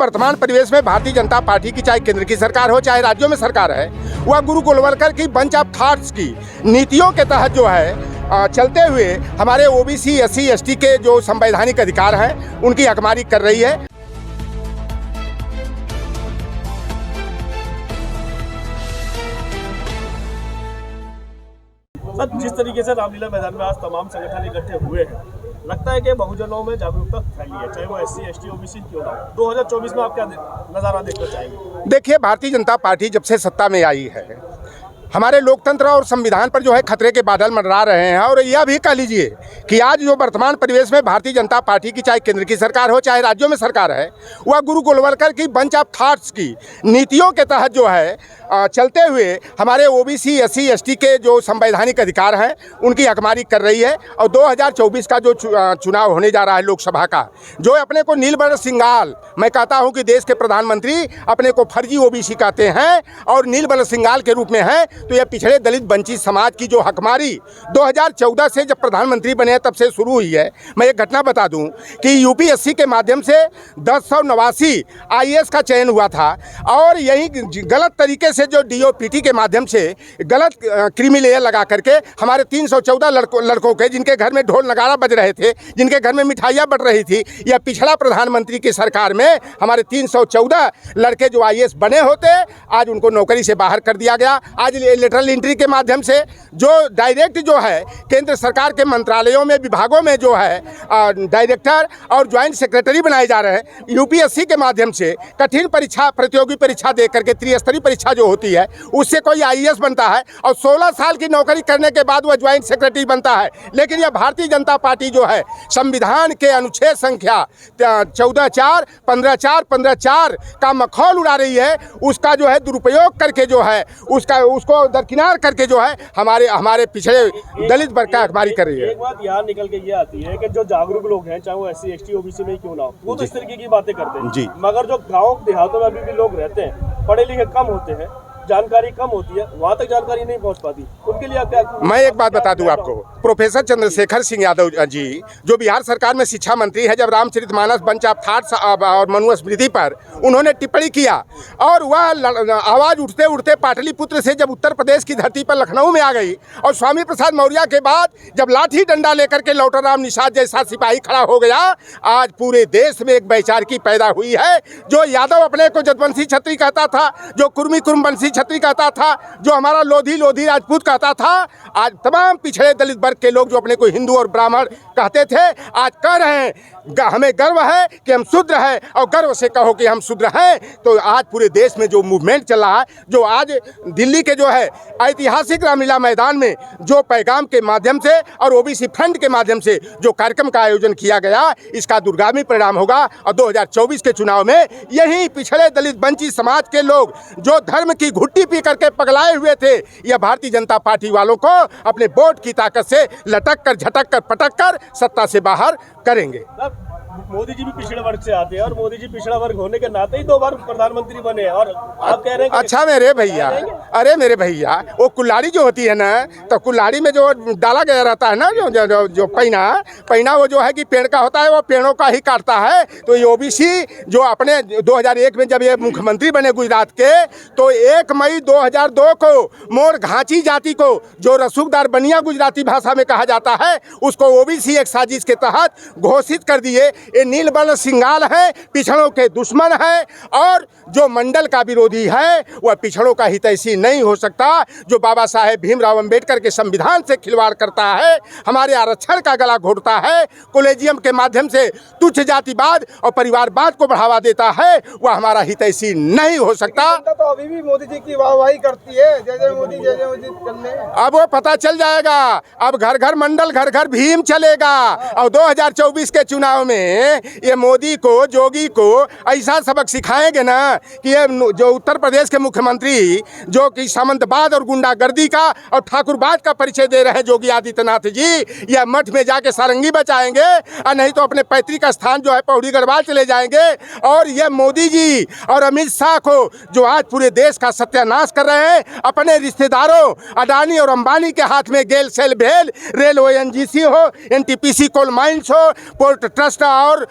वर्तमान परिवेश में भारतीय जनता पार्टी की चाहे केंद्र की सरकार हो चाहे राज्यों में सरकार है, वह गुरु गोलवलकर की बंच ऑफ थॉट्स की नीतियों के तहत जो है चलते हुए हमारे ओबीसी एससी एसटी के जो संवैधानिक अधिकार हैं उनकी हकमारी कर रही है। सर, जिस तरीके से रामलीला मैदान में आज तमाम संगठन इकट्ठे हुए हैं, लगता है कि बहुजनों में जागरूकता फैली है, चाहे वो एससी एसटी ओबीसी क्यों ना हो। 2024 में आप क्या नज़ारा देखना चाहेंगे? देखिए, भारतीय जनता पार्टी जब से सत्ता में आई है, हमारे लोकतंत्र और संविधान पर जो है खतरे के बादल मंडरा रहे हैं। और यह भी कह लीजिए कि आज जो वर्तमान परिवेश में भारतीय जनता पार्टी की चाहे केंद्र की सरकार हो चाहे राज्यों में सरकार है, वह गुरु गोलवलकर की बंच ऑफ थॉट्स की नीतियों के तहत जो है चलते हुए हमारे ओबीसी एससी एसटी के जो संवैधानिक अधिकार हैं उनकी हकमारी कर रही है। और 2024 का जो चुनाव होने जा रहा है लोकसभा का, जो अपने को नीलबर्ड सिंगाल, मैं कहता हूं कि देश के प्रधानमंत्री अपने को फर्जी ओबीसी कहते हैं और नीलबर्ड सिंगाल के रूप में हैं, तो यह पिछड़े दलित वंचित समाज की जो हकमारी 2014 से जब प्रधानमंत्री बने तब से शुरू हुई है। मैं एक घटना बता दूं कि यूपीएससी के माध्यम से 1089 आईएएस का चयन हुआ था और यही गलत तरीके से जो डीओपीटी के माध्यम से गलत क्रीमी लेयर लगा करके हमारे 314 लड़कों के, जिनके घर में ढोल नगाड़ा बज रहे थे, जिनके घर में मिठाइयाँ बट रही थी, यह पिछड़ा प्रधानमंत्री की सरकार में हमारे 314 लड़के जो आईएएस बने होते, आज उनको नौकरी से बाहर कर दिया गया। आज लेटरल एंट्री के माध्यम से जो डायरेक्ट जो है केंद्र सरकार के मंत्रालयों में, विभागों में जो है डायरेक्टर और ज्वाइंट सेक्रेटरी बनाए जा रहे हैं। यूपीएससी के माध्यम से कठिन परीक्षा, प्रतियोगी परीक्षा दे करके त्रिस्तरीय परीक्षा जो होती है उससे कोई आईएएस बनता है और 16 साल की नौकरी करने के बाद वह ज्वाइंट सेक्रेटरी बनता है। लेकिन यह भारतीय जनता पार्टी जो है संविधान के अनुच्छेद संख्या 14(4), 15(4), 15(4) का मखौल उड़ा रही है। उसका जो है दुरुपयोग करके जो है उसको दरकिनार करके जो है हमारे पिछड़े दलित वर्ग का हकमारी कर रही है। एक बात यहाँ निकल के ये आती है कि जो जागरूक लोग हैं, चाहे वो एससी एसटी ओबीसी में ही क्यों ना हो, वो तो इस तरीके की बातें करते हैं जी। मगर जो गाँव देहातों में अभी भी लोग रहते हैं, पढ़े लिखे कम होते हैं, जानकारी कम होती है, वहाँ तक जानकारी नहीं पहुँच पाती, उनके लिए क्या? मैं एक बात बता दूं आपको, प्रोफेसर चंद्रशेखर सिंह यादव जी जो बिहार सरकार में शिक्षा मंत्री है, जब रामचरितमानस बंच ऑफ थॉट्स और मनुस्मृति पर उन्होंने टिप्पणी किया और वह आवाज़ उठते उठते पाटलिपुत्र से जब उत्तर प्रदेश की धरती पर लखनऊ में आ गई और स्वामी प्रसाद मौर्य के बाद जब लाठी डंडा लेकर के लौटाराम निषाद जैसा सिपाही खड़ा हो गया, आज पूरे देश में एक वैचारिकी पैदा हुई है। जो यादव अपने को जदवंशी छत्री कहता था, जो कुर्मी कुर्मवंशी छत्री कहता था, जो हमारा लोधी राजपूत कहता था, आज तमाम पिछड़े दलित वर्ग के लोग जो अपने को हिंदू और ब्राह्मण कहते थे, आज कह रहे हैं हमें गर्व है कि हम शूद्र हैं और गर्व से कहो कि हम शूद्र हैं। तो आज पूरे देश में जो मूवमेंट चल रहा है, जो आज दिल्ली के जो है ऐतिहासिक रामलीला मैदान में जो पैगाम के माध्यम से और ओबीसी फ्रंट के माध्यम से जो कार्यक्रम का आयोजन किया गया, इसका दूरगामी परिणाम होगा। और 2024 के चुनाव में यही पिछड़े दलित वंचित समाज के लोग जो धर्म की घुट्टी पी करके पगलाए हुए थे, यह भारतीय जनता पार्टी वालों को अपने वोट की ताकत से लटक कर, झटक कर, पटक कर सत्ता से बाहर करेंगे। मोदी जी भी पिछड़े वर्ग से आते हैं और मोदी जी पिछड़ा वर्ग होने के नाते ही 2 बार प्रधानमंत्री बने और आप कह रहे हैं अच्छा मेरे भैया, अरे मेरे भैया, वो कुल्हाड़ी जो होती है ना, तो कुल्हाड़ी में जो डाला गया रहता है ना, जो पैना वो जो है कि पेड़ का होता है, वो पेड़ों का ही काटता है। तो ये ओबीसी जो अपने 2001 में जब ये मुख्यमंत्री बने गुजरात के, तो 1 मई 2002 को मोर घांची जाति को, जो रसूखदार बनिया गुजराती भाषा में कहा जाता है, उसको ओबीसी एक साजिश के तहत घोषित कर दिए। ये नीलबर्ड सिंगाल है, पिछड़ों के दुश्मन है और जो मंडल का विरोधी है वह पिछड़ों का हितैषी नहीं हो सकता। जो बाबा साहेब भीमराव अंबेडकर के संविधान से खिलवाड़ करता है, हमारे आरक्षण का गला घोटता है, कॉलेजियम के माध्यम से तुच्छ जातिवाद और परिवारवाद को बढ़ावा देता है, वह हमारा हितैषी नहीं हो सकता। तो अभी भी मोदी जी की वाहवाही करती है, जय जय मोदी, जय जय मोदी करने। अब वो पता चल जाएगा, अब घर घर मंडल, घर घर भीम चलेगा। और 2024 के चुनाव में ये मोदी को, जोगी को ऐसा सबक सिखाएंगे ना कि ये जो उत्तर प्रदेश के मुख्यमंत्री जो कि सामंतवाद और गुंडागर्दी का और ठाकुरवाद का परिचय दे रहे हैं योगी आदित्यनाथ जी, यह मठ में जाके सारंगी बचाएंगे और नहीं तो अपने पैतृक स्थान जो है पौड़ी गढ़वाल चले जाएंगे। और यह मोदी जी और अमित शाह को जो आज पूरे देश का सत्यानाश कर रहे हैं, अपने रिश्तेदारों अडानी और अंबानी के हाथ में गेल सेल भेल, रेल ओएनजीसी हो, एनटीपीसी कोल माइंस हो, पोर्ट ट्रस्ट और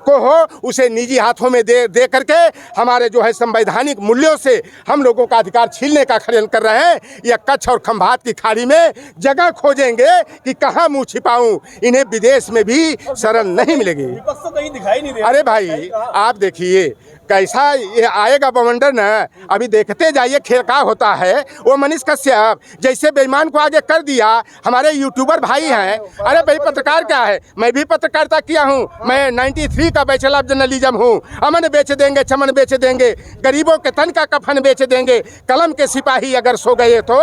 को हो उसे निजी हाथों में दे करके हमारे जो है संवैधानिक मूल्यों से हम लोगों का अधिकार छीनने का षड्यंत्र कर रहे हैं। यह कच्छ और खंभात की खाड़ी में जगह खोजेंगे कि कहाँ मुंह छिपाऊं, इन्हें विदेश में भी शरण नहीं मिलेगी। विपक्ष तो कहीं दिखाई नहीं दे रहा। अरे भाई आप देखिए कैसा ये आएगा बवंडर न, अभी देखते जाइए खेल का होता है। वो मनीष कश्यप जैसे बेईमान को आगे कर दिया, हमारे यूट्यूबर भाई हैं। अरे भाई पत्रकार क्या है, मैं भी पत्रकारिता किया हूँ, मैं 93 का बैचलर ऑफ जर्नलिज्म हूँ। अमन बेच देंगे, चमन बेच देंगे, गरीबों के तन का कफन बेच देंगे, कलम के सिपाही अगर सो गए तो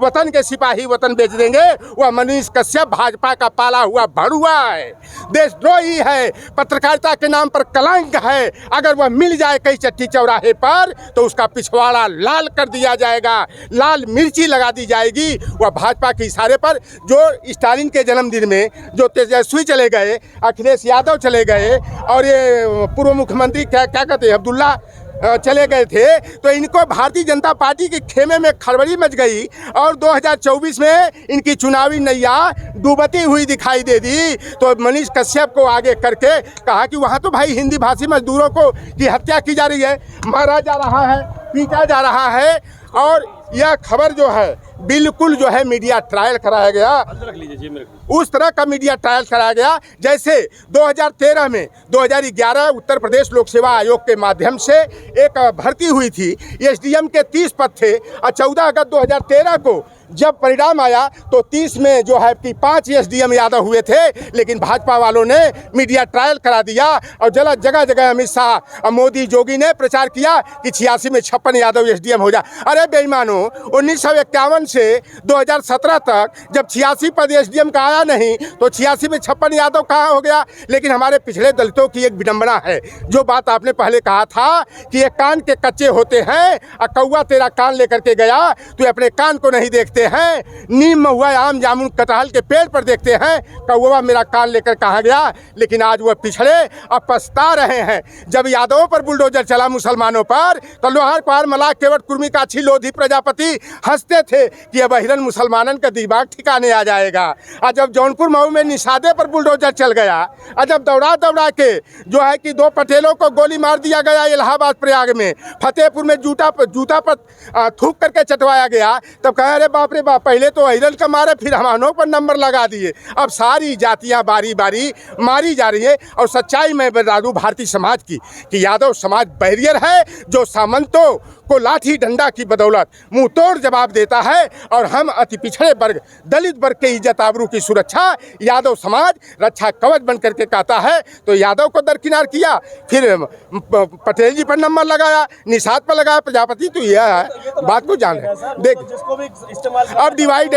वतन के सिपाही वतन बेच देंगे। वह मनीष कश्यप भाजपा का पाला हुआ भड़ुआ है, देशद्रोही है, पत्रकारिता के नाम पर कलंक है। अगर वह मिल जाए कई चट्टी चौराहे पर तो उसका पिछवाड़ा लाल कर दिया जाएगा, लाल मिर्ची लगा दी जाएगी। वह भाजपा के इशारे पर जो स्टालिन के जन्मदिन में जो तेजस्वी चले गए, अखिलेश यादव चले गए और ये पूर्व मुख्यमंत्री क्या कहते हैं अब्दुल्ला चले गए थे, तो इनको भारतीय जनता पार्टी के खेमे में खड़बड़ी मच गई और 2024 में इनकी चुनावी नैया डूबती हुई दिखाई दे दी। तो मनीष कश्यप को आगे करके कहा कि वहाँ तो भाई हिंदी भाषी मजदूरों को की हत्या की जा रही है, मारा जा रहा है, पीटा जा रहा है। और यह खबर जो है बिल्कुल जो है मीडिया ट्रायल कराया गया, उस तरह का मीडिया ट्रायल कराया गया जैसे 2013 में 2011 उत्तर प्रदेश लोक सेवा आयोग के माध्यम से एक भर्ती हुई थी। एसडीएम के 30 पद थे और 14 अगस्त 2013 को जब परिणाम आया तो 30 में जो है कि 5 एसडीएम यादव हुए थे, लेकिन भाजपा वालों ने मीडिया ट्रायल करा दिया और जगह जगह अमित शाह और मोदी जोगी ने प्रचार किया कि 86 में 56 यादव एसडीएम हो जाए। अरे बेईमानो, 1951 से 2017 तक जब 86 पद एसडीएम का आया नहीं तो 86 में 56 यादव कहाँ हो गया। लेकिन हमारे पिछड़े दलितों की एक विडंबना है, जो बात आपने पहले कहा था कि ये कान के कच्चे होते हैं और कौवा तेरा कान लेकर के गया, तो अपने कान को नहीं देखते हैं, नीम महुआ आम जामुन कटहल के पेड़ पर देखते हैं, कौवा मेरा कान लेकर कहाँ गया। लेकिन आज वह पिछड़े अब पछता रहे हैं। जब यादवों पर बुलडोजर चला मुसलमानों पर तो लोहार पार मलाक केवट कुर्मी काछी लोधी प्रजापति हंसते थे कि अब अहिरन मुसलमानन का दिमाग ठिकाने आ जाएगा। और जब जौनपुर मऊ में निषादे पर बुलडोजर चल गया और जब दौड़ा के जो है कि 2 पटेलों को गोली मार दिया गया इलाहाबाद प्रयाग में, फतेहपुर में जूता पर थूक करके चटवाया गया, तब कहे अरे बाप रे बाप, पहले तो अहिरन का मारे फिर हमानों पर नंबर लगा दिए। अब सारी जातियां बारी बारी मारी जा रही है। और सच्चाई मैं बता दूं भारतीय समाज की कि यादव समाज बैरियर है जो सामंतों को लाठी डंडा की बदौलत मुंह तोड़ जवाब देता है। और हम अति पिछड़े वर्ग दलित वर्ग के इज्जत आबरू की सुरक्षा यादव समाज रक्षा कवच बन करके कहता है। तो यादव को दरकिनार किया, फिर पटेल जी पर नंबर लगाया, निषाद पर लगाया, प्रजापति। तो यह है बात को जान देख। अब डिवाइड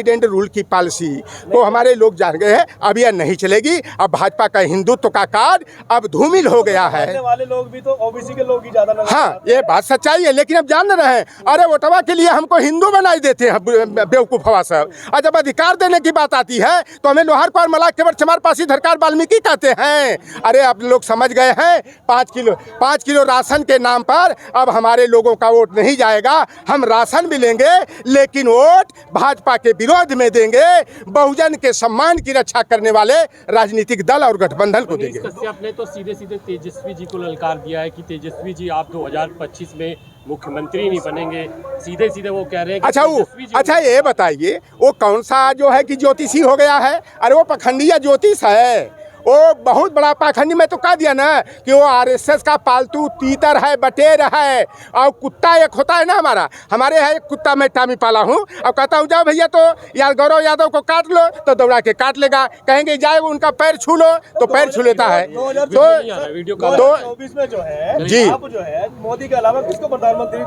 एंड रूल की पॉलिसी को हमारे लोग जान गए हैं, अब यह नहीं चलेगी। अब भाजपा का हिंदुत्व का कार्ड अब धूमिल हो गया है। वाले लोग भी तो ओबीसी के लोग ही ज्यादा, हाँ ये बात सच्चाई है। लेकिन अब जान रहे हैं, अरे वोटवा के लिए हमको हिंदू बनाई देते हैं बेवकूफवा सब। और जब अधिकार देने की बात आती है तो हमें लोहार पार मलाक केवट चमार पासी धरकार वाल्मीकि कहते हैं। अरे अब लोग समझ गए हैं 5 किलो राशन के नाम पर अब हमारे लोगों का वोट नहीं जाएगा। हम राशन भी लेंगे लेकिन वोट भाजपा के विरोध में देंगे, बहुजन के सम्मान की रक्षा करने वाले राजनीतिक दल और गठबंधन को देंगे। कश्यप ने तो सीधे तेजस्वी जी को ललकार दिया है कि तेजस्वी जी आप 2025 में मुख्यमंत्री नहीं बनेंगे। सीधे वो कह रहे हैं कि अच्छा ये बताइए वो कौन सा जो है कि ज्योतिषी हो गया है? अरे वो पखंडिया ज्योतिष है, वो बहुत बड़ा पाखंडी। मैं तो कह दिया ना कि वो आरएसएस का पालतू तीतर है, बटेर है। और कुत्ता एक होता है ना, हमारे यहाँ एक कुत्ता मैं टामी पाला हूँ। अब कहता हूँ जाओ भैया तो यार गौरव यादव को काट लो, तो दौड़ा के काट लेगा। कहेंगे जाए उनका पैर छू लो तो पैर छू लेता है। तो 2024 में जो है जी आप जो है मोदी के अलावा किसको प्रधानमंत्री?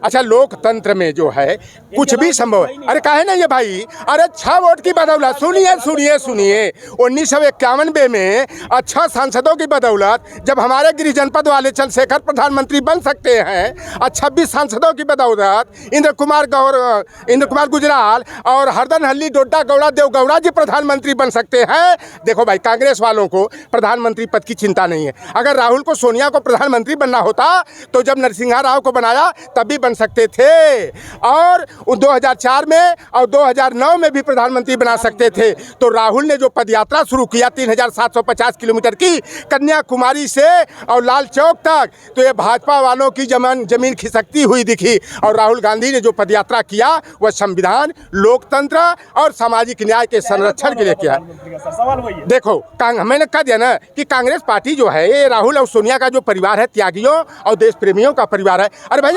अच्छा लोकतंत्र में जो है कुछ भी संभव है। अरे काहे नहीं है भाई? अरे 6 वोट की बदौलत सुनिए 1951 में 6 सांसदों की बदौलत जब हमारे गृह जनपद वाले चंद्रशेखर प्रधानमंत्री बन सकते हैं और 26 सांसदों की बदौलत इंद्र कुमार गुजराल और हरदन हल्ली डोडा गौड़ा देवगौड़ा जी प्रधानमंत्री बन सकते हैं। देखो भाई कांग्रेस वालों को प्रधानमंत्री पद की चिंता नहीं है। अगर राहुल को सोनिया को प्रधानमंत्री बनना होता तो जब नरसिंहा राव को बनाया तब भी बन सकते थे, और 2004 में और 2009 में भी प्रधानमंत्री बना सकते थे। तो राहुल ने जो पदयात्रा शुरू किया 3 3,750 किलोमीटर की, कन्याकुमारी से और लाल चौक तक, तो ये भाजपा वालों की जमीन खिसकती हुई दिखी। और राहुल गांधी ने जो पदयात्रा किया वह संविधान, लोकतंत्र और सामाजिक न्याय के संरक्षण के लिए किया। सवाल वही है। देखो, मैंने कह दिया ना कि कांग्रेस पार्टी जो है ये राहुल और सोनिया का जो परिवार है, त्यागियों और देश प्रेमियों का परिवार है। अरे भाई,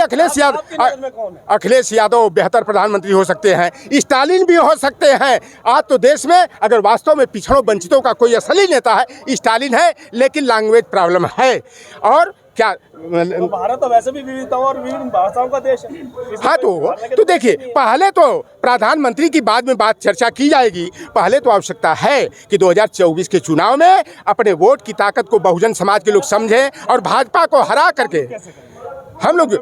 अखिलेश यादव बेहतर प्रधानमंत्री हो सकते हैं, स्टालिन भी हो सकते हैं। आज तो देश में अगर वास्तव में पिछड़ों वंचितों का कोई असली नेता है, स्टालिन है, लेकिन लैंग्वेज प्रॉब्लम है। और क्या तो भारत तो वैसे भी विविधताओं और विभिन्न भाषाओं का देश है। हाँ, तो देखिए, पहले तो प्रधानमंत्री की बाद में बात चर्चा की जाएगी। पहले तो आवश्यकता है कि 2024 के चुनाव में अपने वोट की ताकत को बहुजन समाज के लोग समझें और भाजपा को हरा करके हम लोग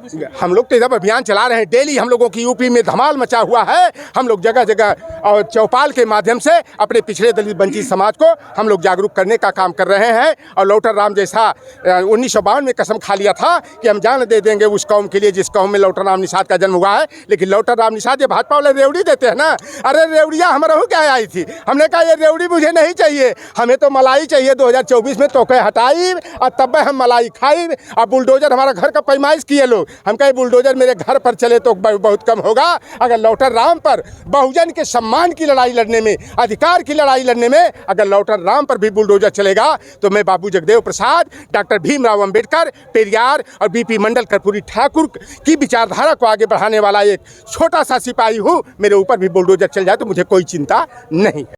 तो इधर अभियान चला रहे हैं। डेली हम लोगों की यूपी में धमाल मचा हुआ है। हम लोग जगह जगह और चौपाल के माध्यम से अपने पिछड़े दलित वंचित समाज को हम लोग जागरूक करने का काम कर रहे हैं। और लौटर राम जैसा 1952 में कसम खा लिया था कि हम जान दे देंगे उस कौम के लिए जिस कौम में लौटर राम निषाद का जन्म हुआ है। लेकिन लौटर राम निषाद ये भाजपा वाले रेवड़ी देते हैं ना। अरे रेवड़िया हमारा हो क्या आई थी, हमने कहा ये रेवड़ी मुझे नहीं चाहिए, हमें तो मलाई चाहिए। 2024 में तो हटाई और तब हम मलाई खाई। अब बुलडोजर हमारा घर का पैमाइश किए लोग, हम कहे बुलडोजर मेरे घर पर चले तो बहुत कम होगा। अगर लौटर राम पर बहुजन के सम्मान की लड़ाई लड़ने में, अधिकार की लड़ाई लड़ने में अगर लौटर राम पर भी बुलडोजर चलेगा तो मैं बाबू जगदेव प्रसाद, डॉक्टर भीमराव अंबेडकर, पेरियार और बीपी मंडल कर्पूरी ठाकुर की विचारधारा को आगे बढ़ाने वाला एक छोटा सा सिपाही हूँ। मेरे ऊपर भी बुलडोजर चल जाए तो मुझे कोई चिंता नहीं है।